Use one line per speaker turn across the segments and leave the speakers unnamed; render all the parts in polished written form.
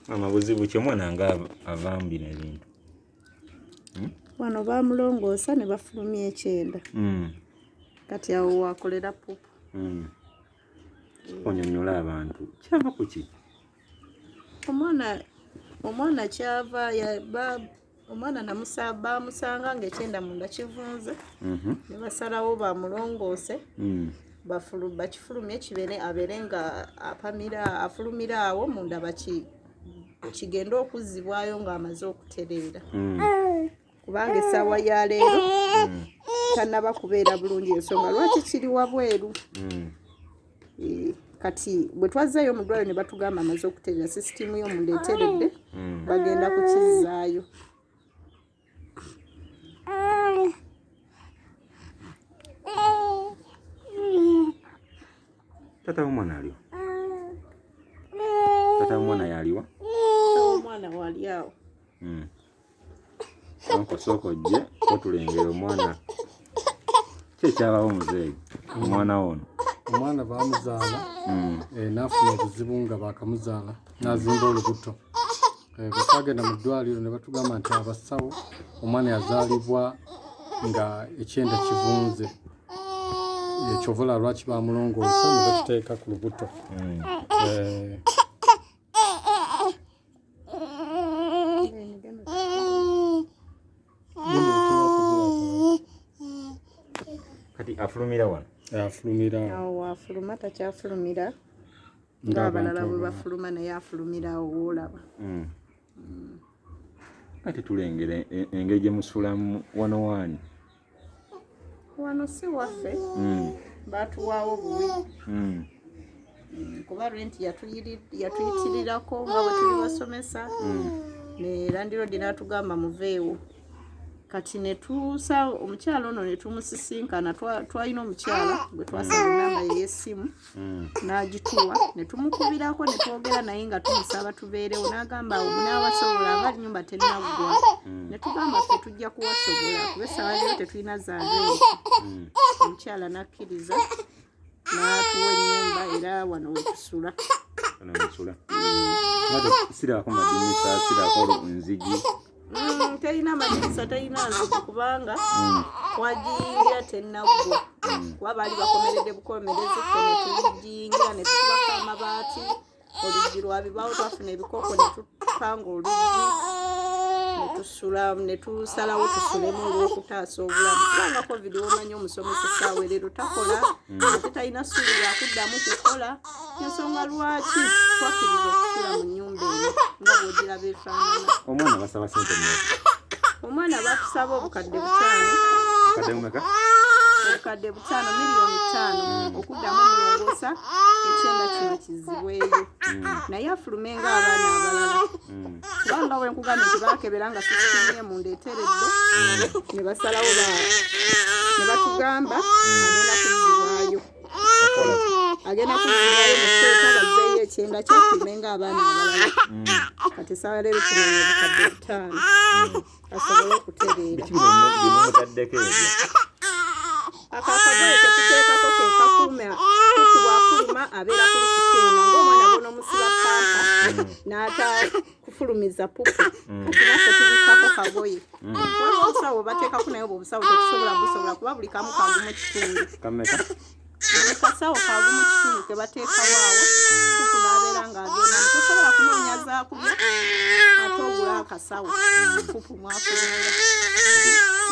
Amabuzibu ki omwana nga avambi n'ebintu.
Wano bamulongoosa ne bafulumya ekyenda. Kati awo wakolera pupu.
Onyonnyola abantu kyava ku ki?
Omwana kyava omwana bamusanga ng'ekyenda munda kivunze. Ne basalawo bamulongoose. Bakifulumye abeere nga afulumira awo munda kigenda okuzzibwayo ng'amaze okutereera. Kubanga essaawa ya leero tannaba kubeera bulungi, ensonga lwaki kiri wabweru. Kati bwe twazzayo mu ddwaliro ne batugamba amaze okutereera, sisitimu y'omunda eteredde, bagenda kukizzaayo.
Taata w'omwana aliwa? Taata w'omwana yaliwa?
Omwana wali awo.
Sooka ojje otulengera omwana ki ekyabawo muzeeyi omwana ono.
Omwana baamuzaala n'afuna obuzibu nga baakamuzaala n'azimba olubuto. Bwe twagenda mu ddwaliro ne batugamba nti abasawo omwana yazaalibwa nga ekyenda kivunze. Ekyovola lwaki baamulongoosa ne bakiteeka ku lubuto.
Kati afulumira wano?
Afulumira
awo wafuluma, takyafulumira ng'abalala bwe bafuluma, naye afulumira awo w'olaba.
Kati tulengera engeri gye musulamu wano waani?
Wano si waffe, baatuwaawo buwi. Kuba renti yatuyitirirako nga bwe tuli basomesa, ne landiroodi n'atugamba muveewo. Kati ne tuusa omukyala ono ne tumusisinkana, twalina omukyala gwe twasaba ennamba ye y'essimu n'agituwa, ne tumukubirako ne twogera naye nga tumusaba tubeerewo, n'agamba awo munaabasobola nga nnyumba tennaggwa. Ne tugamba ffe tujja kuwasobola kuba essaawa leero tetulina za renti. Omukyala n'akkiriza n'atuwa ennyumba era wano we tusula.
Siraako madinisa, siraako nzigi.
Terina madirisa, terina nzigi kubanga twagiyingira tennaggwa. Kuba baali bakomeredde bukomerezi, ffe ne tugiyingira ne tukubako amabaati, oluggi lwabibaawo, twafuna ebikooko ne tupanga oluggi, ne tusalawo tusulemu olw'okutaasa obulamu. Kubanga COVID omanyi omusomesa essaawa leero takola, ate talina ssuubi lyakuddamu kukola. Ensonga lwaki twakkiriza okusula mu nnyumba eyo nga bw'ogiraba efaanana.
Omwana basaba ssente mmeka?
Omwana batusaba obukadde 5.
Obukadde bumeka?
Obukadde 5, miliyoni 5 okuddamu omulongoosa ekyenda kino kizzibweyo. Naye afulume ng'abaana abalala. Kubanga bwe nkugambye nti baakebera nga sisitimu y'emunda eteredde, ne basalawo ne batugamba agenda kuzzibwayo. Agenda kuzzibwayo mu sseeta bazzeeyo ekyenda kye afulume ng'abaana abalala. Kati essaawa leero tunoonya obukadde 5 asobole okutereera.
Biki bimutaddeko ebyo?
Akagoye ke tuteekako ke kakuuma kuku bw'afuluma abeera kuli kiteena ng'omwana bw'onoomusiba pampa n'atakufulumiza pupu. Kati naffe tubikako kagoye. Waliwo obusawo bateekako naye obwo obusawo tetusobola busobola kuba buli kamu kagumu kitundu.
Kameka?
Buli kasawo kagumu kitundu ke bateekawo awo, pupu n'abeera ng'agenda. Tosobola kunoonya zaakulya ate ogula akasawo pupu mwafulumira.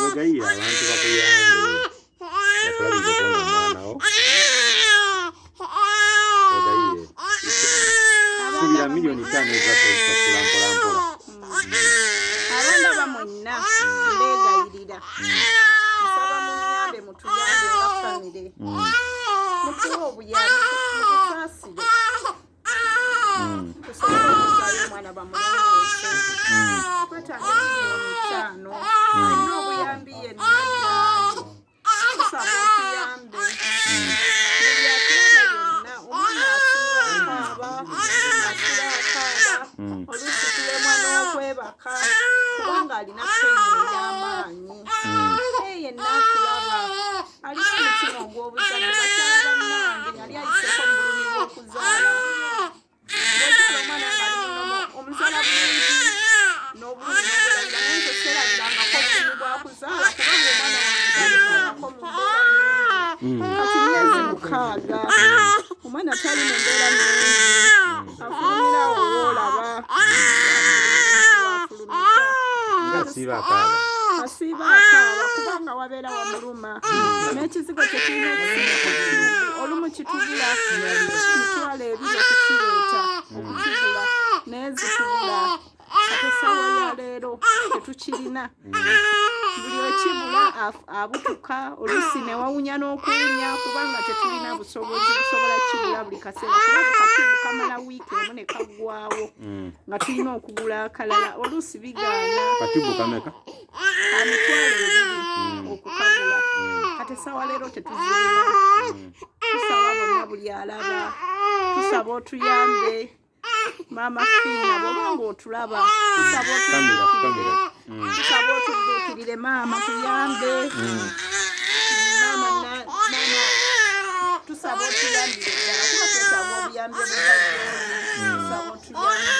Weegayirira abantu bakuyambe. Yakulabireko n'omwana wo. Weegayirire. Subira miliyoni 5 ezasasula mpolampola.
Abandaba mwenna mbeegayirira. Nsaba munyambe mutuyambe nga famire. Mutuwe obuyambi mutusaasire. Tusobole okusaayo omwana bamulongoose. Twetaaga miliyoni 5. Olina obuyambi yenna gyali. Tusaba otuyambe. Buli atulaba yenna omwana asula akaaba, asula akaaba. Oluusi tulemwa n'okwebaka kubanga alina peyini ey'amaanyi. Yenna atulaba aliko omutima ogw'obuzadde, bakyala bannange yali ayiseeko mu bulumi bw'okuzaala. Bw'ozaala omwana ng'ali munomo, omuzaala mukaaga omwana tali mu mbeera nnungi afulumira owoolaba
asiiba akaaba kubanga wabeera wamuluma n'ekizigo kyekirina okusiba
olumu kitubula mitwalo ebiri okukireeta okukigula naye zitubula ate essaawa ya leero tetukirina buli ekibula abutuka oluusi ne wawunya n'okuwunya kubanga tetulina busobozi busobola kibula buli kaseera kubanga katibu kamala wiiki emu ne kaggwawo nga tulina okugula akalala oluusi bigaana
katibu kameka
amitwalo ebiri okukagula kati essaawa leero tetuzirina tusaba bonna buli alaba tusaba otuyambe maama Fiina bw'obanga otulaba tusaba otudduukirire maama tuyambe maama tusaba otuyambire ddala kuba twetaaga obuyambi obubajjoli tusaba otuyambe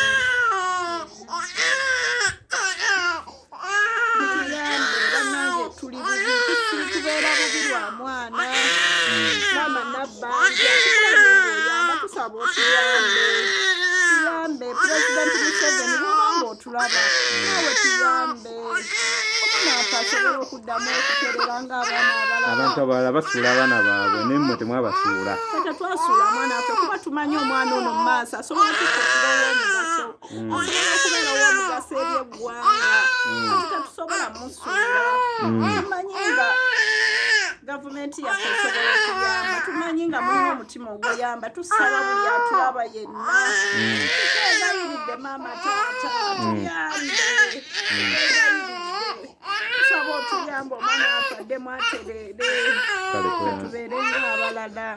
bannange tuli bubi tubeera bubi lwa mwana maama nabbanja oyamba tusaba otuyambe pulezidenti Museveni bw'obanga otulaba naawe tuyambe omwana waffe asobole okuddamu okuterera ng'abaana abalala
abantu abalala basuula abaana baabwe naye mmwe temwabasuula
kata twasuula mwana waffe kuba tumanyi omwana ono mu maaso asobola okubeera ow'omugaso eri eggwanga ati tetusobola musuula tumanyi nga gavumenti yaffe esobola okuyamba tumanyi nga mulina omutima oguyamba tusaba buli atulaba yenna tutegayiridde maama taata tuyambe tusaba otuyamba omwana waffe addemu aterere tubeere ng'abalala